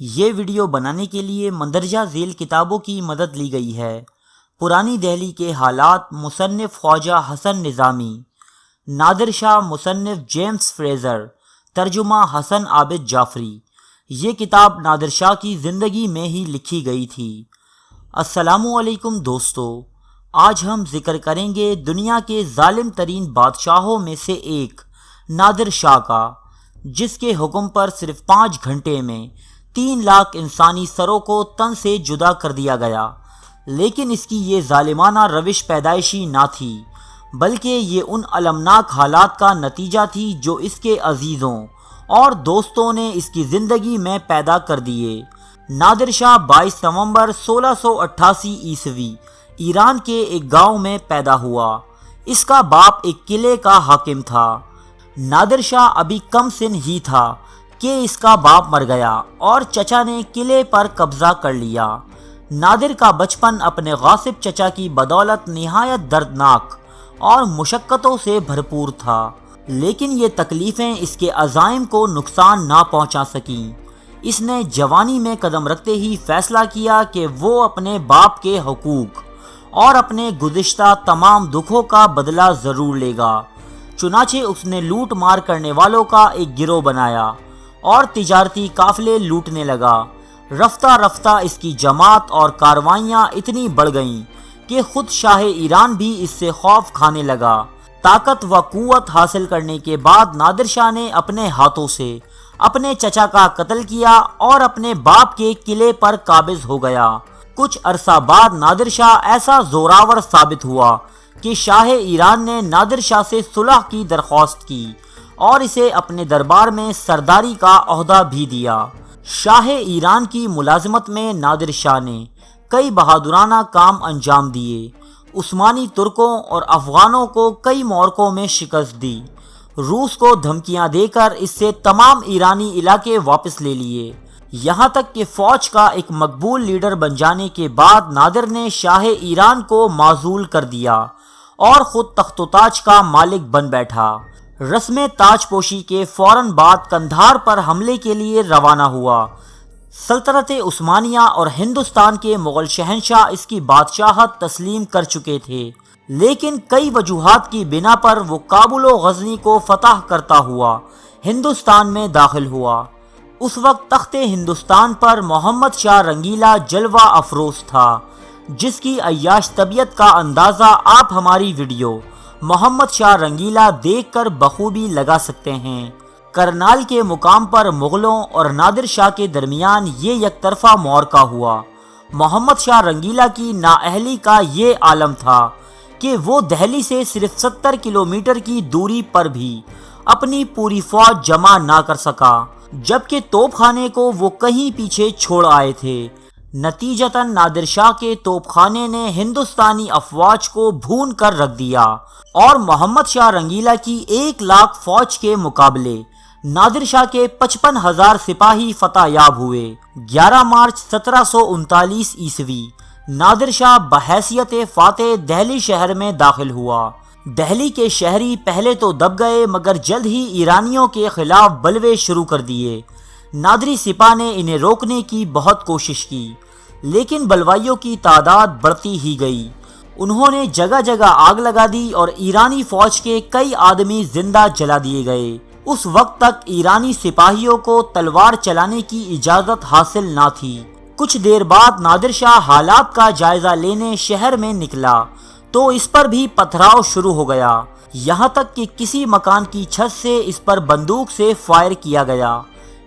یہ ویڈیو بنانے کے لیے مندرجہ ذیل کتابوں کی مدد لی گئی ہے۔ پرانی دہلی کے حالات، مصنف خواجہ حسن نظامی، نادر شاہ مصنف جیمز فریزر، ترجمہ حسن عابد جعفری۔ یہ کتاب نادر شاہ کی زندگی میں ہی لکھی گئی تھی۔ السلام علیکم دوستو، آج ہم ذکر کریں گے دنیا کے ظالم ترین بادشاہوں میں سے ایک نادر شاہ کا، جس کے حکم پر صرف 5 گھنٹے میں 3 لاکھ انسانی سروں کو تن سے جدا کر دیا گیا۔ لیکن اس کی یہ ظالمانہ روش پیدائشی نہ تھی، بلکہ یہ ان المناک حالات کا نتیجہ تھی جو اس کے عزیزوں اور دوستوں نے اس کی زندگی میں پیدا کر دیے۔ نادر شاہ 22 نومبر 1688 عیسوی ایران کے ایک گاؤں میں پیدا ہوا۔ اس کا باپ ایک قلعے کا حاکم تھا۔ نادر شاہ ابھی کم سن ہی تھا کہ اس کا باپ مر گیا اور چچا نے قلعے پر قبضہ کر لیا۔ نادر کا بچپن اپنے غاصب چچا کی بدولت نہایت دردناک اور مشقتوں سے بھرپور تھا، لیکن یہ تکلیفیں اس کے عزائم کو نقصان نہ پہنچا سکیں۔ اس نے جوانی میں قدم رکھتے ہی فیصلہ کیا کہ وہ اپنے باپ کے حقوق اور اپنے گزشتہ تمام دکھوں کا بدلہ ضرور لے گا۔ چنانچہ اس نے لوٹ مار کرنے والوں کا ایک گروہ بنایا اور تجارتی قافلے لوٹنے لگا۔ رفتہ رفتہ اس کی جماعت اور کاروائیاں اتنی بڑھ گئیں کہ خود شاہ ایران بھی اس سے خوف کھانے لگا۔ طاقت و قوت حاصل کرنے کے بعد نادر شاہ نے اپنے ہاتھوں سے اپنے چچا کا قتل کیا اور اپنے باپ کے قلعے پر قابض ہو گیا۔ کچھ عرصہ بعد نادر شاہ ایسا زوراور ثابت ہوا کہ شاہ ایران نے نادر شاہ سے صلح کی درخواست کی اور اسے اپنے دربار میں سرداری کا عہدہ بھی دیا۔ شاہ ایران کی ملازمت میں نادر شاہ نے کئی بہادرانہ کام انجام دیے۔ عثمانی ترکوں اور افغانوں کو کئی معرکوں میں شکست دی۔ روس کو دھمکیاں دے کر اس سے تمام ایرانی علاقے واپس لے لیے۔ یہاں تک کہ فوج کا ایک مقبول لیڈر بن جانے کے بعد نادر نے شاہ ایران کو معزول کر دیا اور خود تخت و تاج کا مالک بن بیٹھا۔ رسم تاج پوشی کے فوراً بعد قندھار پر حملے کے لیے روانہ ہوا۔ سلطنت عثمانیہ اور ہندوستان کے مغل شہنشاہ اس کی بادشاہت تسلیم کر چکے تھے، لیکن کئی وجوہات کی بنا پر وہ کابل و غزنی کو فتح کرتا ہوا ہندوستان میں داخل ہوا۔ اس وقت تخت ہندوستان پر محمد شاہ رنگیلا جلوہ افروز تھا، جس کی عیاش طبیعت کا اندازہ آپ ہماری ویڈیو محمد شاہ رنگیلا دیکھ کر بخوبی لگا سکتے ہیں۔ کرنال کے مقام پر مغلوں اور نادر شاہ کے درمیان یہ یک طرفہ معرکہ ہوا۔ محمد شاہ رنگیلا کی نااہلی کا یہ عالم تھا کہ وہ دہلی سے صرف 70 کلومیٹر کی دوری پر بھی اپنی پوری فوج جمع نہ کر سکا، جبکہ توپ خانے کو وہ کہیں پیچھے چھوڑ آئے تھے۔ نتیجتاً نادر شاہ کے توپ خانے نے ہندوستانی افواج کو بھون کر رکھ دیا اور محمد شاہ رنگیلا کی 1 لاکھ فوج کے مقابلے نادر شاہ کے 55,000 سپاہی فتح یاب ہوئے۔ 11 مارچ 1739 عیسوی نادر شاہ بحیثیت فاتح دہلی شہر میں داخل ہوا۔ دہلی کے شہری پہلے تو دب گئے، مگر جلد ہی ایرانیوں کے خلاف بلوے شروع کر دیے۔ نادری سپاہ نے انہیں روکنے کی بہت کوشش کی، لیکن بلوائیوں کی تعداد بڑھتی ہی گئی۔ انہوں نے جگہ جگہ آگ لگا دی اور ایرانی فوج کے کئی آدمی زندہ جلا دیے گئے۔ اس وقت تک ایرانی سپاہیوں کو تلوار چلانے کی اجازت حاصل نہ تھی۔ کچھ دیر بعد نادر شاہ حالات کا جائزہ لینے شہر میں نکلا تو اس پر بھی پتھراؤ شروع ہو گیا، یہاں تک کہ کسی مکان کی چھت سے اس پر بندوق سے فائر کیا گیا۔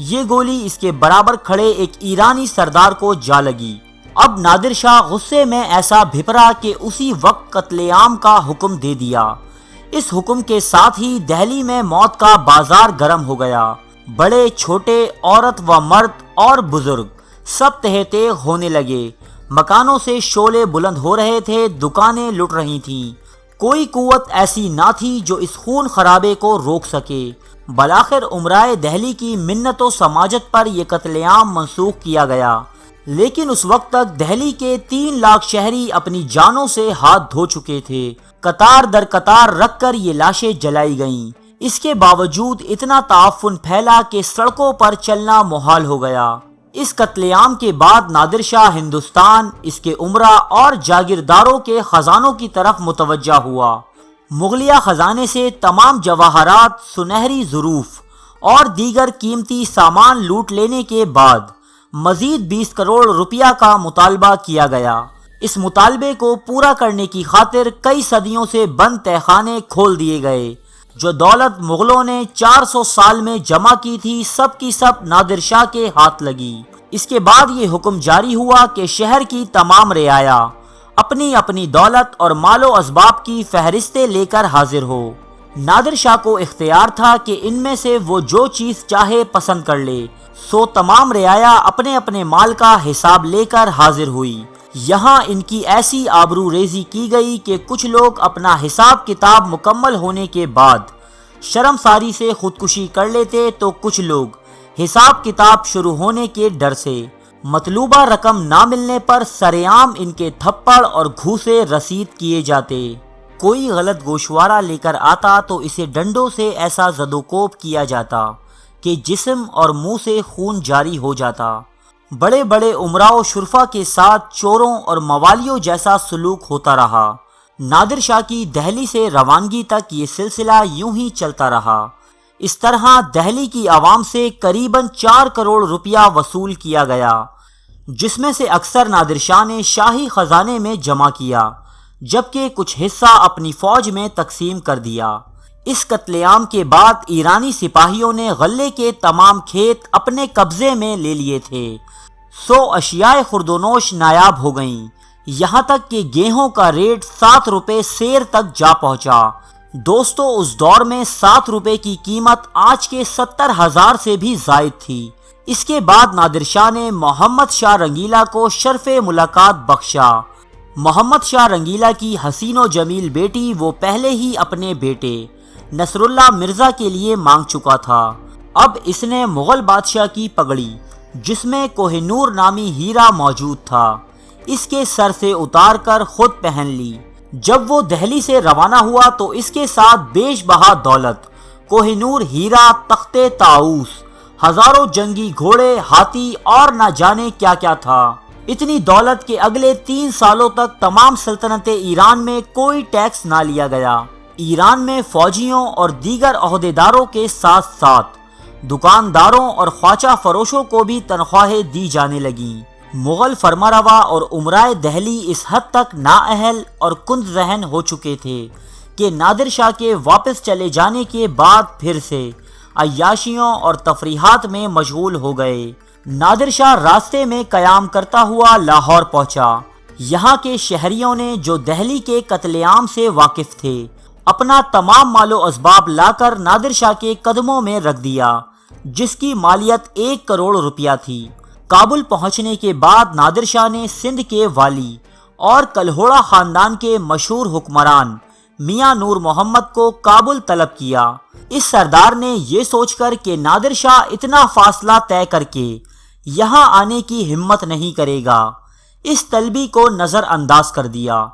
یہ گولی اس کے برابر کھڑے ایک ایرانی سردار کو جا لگی۔ اب نادر شاہ غصے میں ایسا بھپرا کہ اسی وقت قتل عام کا حکم دے دیا۔ اس حکم کے ساتھ ہی دہلی میں موت کا بازار گرم ہو گیا۔ بڑے چھوٹے، عورت و مرد اور بزرگ سب تہ تیغ ہونے لگے۔ مکانوں سے شعلے بلند ہو رہے تھے، دکانیں لٹ رہی تھیں۔ کوئی قوت ایسی نہ تھی جو اس خون خرابے کو روک سکے۔ بالآخر امرائے دہلی کی منت و سماجت پر یہ قتل عام منسوخ کیا گیا، لیکن اس وقت تک دہلی کے 3 لاکھ شہری اپنی جانوں سے ہاتھ دھو چکے تھے۔ قطار در قطار رکھ کر یہ لاشیں جلائی گئیں۔ اس کے باوجود اتنا تعفن پھیلا کہ سڑکوں پر چلنا محال ہو گیا۔ اس قتل عام کے بعد نادر شاہ ہندوستان، اس کے امراء اور جاگیرداروں کے خزانوں کی طرف متوجہ ہوا۔ مغلیہ خزانے سے تمام جواہرات، سنہری ظروف اور دیگر قیمتی سامان لوٹ لینے کے بعد مزید 20 کروڑ روپیہ کا مطالبہ کیا گیا۔ اس مطالبے کو پورا کرنے کی خاطر کئی صدیوں سے بند تہخانے کھول دیے گئے۔ جو دولت مغلوں نے 400 سال میں جمع کی تھی، سب کی سب نادر شاہ کے ہاتھ لگی۔ اس کے بعد یہ حکم جاری ہوا کہ شہر کی تمام رعایا اپنی اپنی دولت اور مال و اسباب کی فہرستیں لے کر حاضر ہو۔ نادر شاہ کو اختیار تھا کہ ان میں سے وہ جو چیز چاہے پسند کر لے، سو تمام رعایا اپنے اپنے مال کا حساب لے کر حاضر ہوئی۔ یہاں ان کی ایسی آبرو ریزی کی گئی کہ کچھ لوگ اپنا حساب کتاب مکمل ہونے کے بعد شرمساری سے خودکشی کر لیتے، تو کچھ لوگ حساب کتاب شروع ہونے کے ڈر سے مطلوبہ رقم نہ ملنے پر سرعام ان کے تھپڑ اور گھوسے رسید کیے جاتے۔ کوئی غلط گوشوارہ لے کر آتا تو اسے ڈنڈوں سے ایسا زد و کوب کیا جاتا کہ جسم اور منہ سے خون جاری ہو جاتا۔ بڑے بڑے امراء و شرفا کے ساتھ چوروں اور موالیوں جیسا سلوک ہوتا رہا۔ نادر شاہ کی دہلی سے روانگی تک یہ سلسلہ یوں ہی چلتا رہا۔ اس طرح دہلی کی عوام سے قریباً 4 کروڑ روپیہ وصول کیا گیا، جس میں سے اکثر نادر شاہ نے شاہی خزانے میں جمع کیا، جبکہ کچھ حصہ اپنی فوج میں تقسیم کر دیا۔ اس قتل عام کے بعد ایرانی سپاہیوں نے غلے کے تمام کھیت اپنے قبضے میں لے لیے تھے، سو اشیاء خوردونوش نایاب ہو گئیں، یہاں تک کہ گیہوں کا ریٹ 7 روپے سیر تک جا پہنچا۔ دوستو، اس دور میں 7 روپے کی قیمت آج کے 70,000 سے بھی زائد تھی۔ اس کے بعد نادر شاہ نے محمد شاہ رنگیلا کو شرف ملاقات بخشا۔ محمد شاہ رنگیلا کی حسین و جمیل بیٹی وہ پہلے ہی اپنے بیٹے نصر اللہ مرزا کے لیے مانگ چکا تھا۔ اب اس نے مغل بادشاہ کی پگڑی، جس میں کوہ نور نامی ہیرا موجود تھا، اس کے سر سے اتار کر خود پہن لی۔ جب وہ دہلی سے روانہ ہوا تو اس کے ساتھ بیش بہا دولت، کوہ نور ہیرا، تختے طاؤس، ہزاروں جنگی گھوڑے، ہاتھی اور نہ جانے کیا کیا تھا۔ اتنی دولت کے اگلے 3 سالوں تک تمام سلطنت ایران میں کوئی ٹیکس نہ لیا گیا۔ ایران میں فوجیوں اور دیگر عہدیداروں کے ساتھ ساتھ دکانداروں اور خواچہ فروشوں کو بھی تنخواہیں دی جانے لگیں۔ مغل فرمانروا اور امرائے دہلی اس حد تک نااہل اور کند ذہن ہو چکے تھے کہ نادر شاہ کے واپس چلے جانے کے بعد پھر سے عیاشیوں اور تفریحات میں مشغول ہو گئے۔ نادر شاہ راستے میں قیام کرتا ہوا لاہور پہنچا۔ یہاں کے شہریوں نے، جو دہلی کے قتل عام سے واقف تھے، اپنا تمام مال و اسباب لا کر نادر شاہ کے قدموں میں رکھ دیا، جس کی مالیت 1 کروڑ روپیہ تھی۔ کابل پہنچنے کے بعد نادر شاہ نے سندھ کے والی اور کلہوڑا خاندان کے مشہور حکمران میاں نور محمد کو کابل طلب کیا۔ اس سردار نے یہ سوچ کر کہ نادر شاہ اتنا فاصلہ طے کر کے یہاں آنے کی ہمت نہیں کرے گا، اس طلبی کو نظر انداز کر دیا۔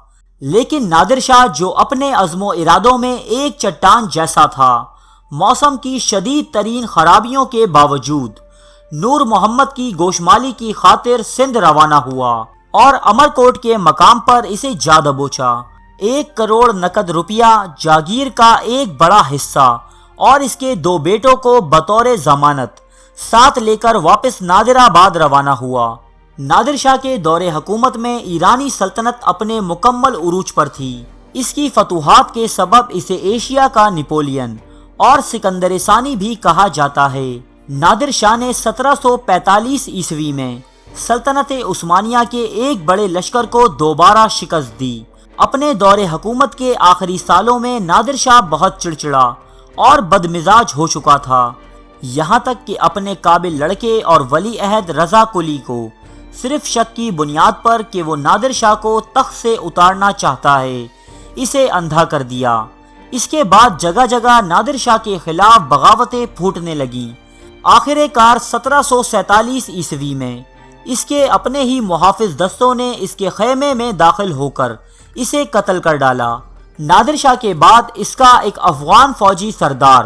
لیکن نادر شاہ، جو اپنے عزم و ارادوں میں ایک چٹان جیسا تھا، موسم کی شدید ترین خرابیوں کے باوجود نور محمد کی گوشمالی کی خاطر سندھ روانہ ہوا اور امرکوٹ کے مقام پر اسے جا دبوچا۔ 1 کروڑ نقد روپیہ، جاگیر کا ایک بڑا حصہ اور اس کے 2 بیٹوں کو بطور ضمانت ساتھ لے کر واپس نادر آباد روانہ ہوا۔ نادر شاہ کے دور حکومت میں ایرانی سلطنت اپنے مکمل عروج پر تھی۔ اس کی فتوحات کے سبب اسے ایشیا کا نپولین اور سکندر ثانی بھی کہا جاتا ہے۔ نادر شاہ نے 1745 عیسوی میں سلطنت عثمانیہ کے ایک بڑے لشکر کو دوبارہ شکست دی۔ اپنے دور حکومت کے آخری سالوں میں نادر شاہ بہت چڑچڑا اور بدمزاج ہو چکا تھا، یہاں تک کہ اپنے قابل لڑکے اور ولی عہد رضا قلی کو صرف شک کی بنیاد پر کہ وہ نادر شاہ کو تخت سے اتارنا چاہتا ہے، اسے اندھا کر دیا۔ اس کے بعد جگہ جگہ نادر شاہ کے خلاف بغاوتیں پھوٹنے لگیں۔ آخر کار 1747 عیسوی میں اس کے اپنے ہی محافظ دستوں نے اس کے خیمے میں داخل ہو کر اسے قتل کر ڈالا۔ نادر شاہ کے بعد اس کا ایک افغان فوجی سردار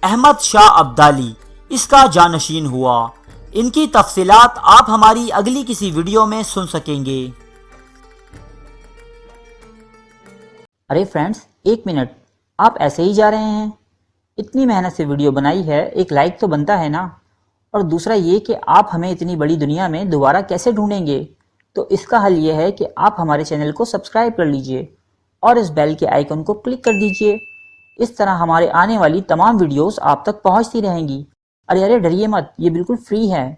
احمد شاہ ابدالی اس کا جانشین ہوا۔ ان کی تفصیلات آپ ہماری اگلی کسی ویڈیو میں سن سکیں گے۔ ارے فرینڈز، ایک منٹ، آپ ایسے ہی جا رہے ہیں؟ اتنی محنت سے ویڈیو بنائی ہے، ایک لائک تو بنتا ہے نا؟ اور دوسرا یہ کہ آپ ہمیں اتنی بڑی دنیا میں دوبارہ کیسے ڈھونڈیں گے؟ تو اس کا حل یہ ہے کہ آپ ہمارے چینل کو سبسکرائب کر لیجئے اور اس بیل کے آئیکن کو کلک کر دیجئے۔ اس طرح ہمارے آنے والی تمام ویڈیوز آپ تک پہنچتی رہیں گی۔ ارے ڈریے مت، یہ بالکل فری ہے۔